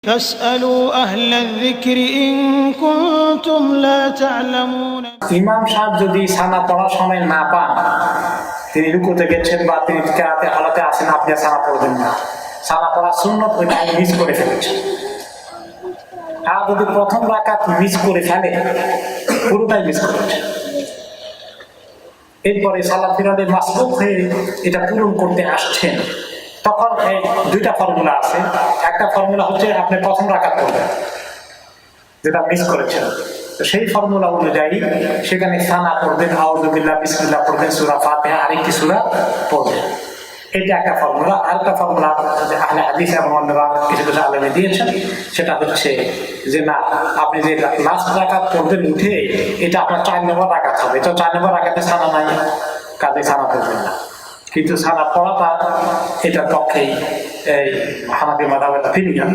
فاسألوا أهل الذكر إن كنتم لا تعلمون ইমাম সাহেব যদি সানা পড়ার সময় না পান, তিনি রুকুতে গেছেন বা তিনি কিরাতে হালাতে আছেন, আপনি সানা পড়বেন না। সানা পড়ার সুন্নত ওইটা মিস করে ফেলেছেন। আর যদি প্রথম রাকাত মিস করে ফেলে, পুরোটাই মিস করেছে, এরপরে সালাত ফিরালে মাসবুক হয়ে এটা পূরণ করতে আসছেন, তখন এই দুইটা ফর্মুলা আছে। একটা ফর্মুলা হচ্ছে আপনি প্রথম রাকাত পড়বেন যেটা মিস করেছেন, তো সেই ফর্মুলা অনুযায়ী সেখানে সানা পড়বেন, আউযু বিল্লাহ, বিসমিল্লাহ পড়বেন, সূরা ফাতিহা, আরেকটি সূরা পড়বেন। এটা একটা ফর্মুলা। আরেকটা ফর্মুলা যে আহলে হাদিস এবং অন্যরা কিছু কিছু আলেমে দিয়েছেন, সেটা হচ্ছে যে না, আপনি যে লাস্ট রাকাত পড়বেন উঠে, এটা আপনার 4 নম্বর রাকাত হবে, তো 4 নম্বর রাকাতে সানা নাই, কাজে সানা পড়বেন না। কিন্তু সানা পড়াটা এটার পক্ষেই এই হানাফি মাযহাবের ফিরিয়া।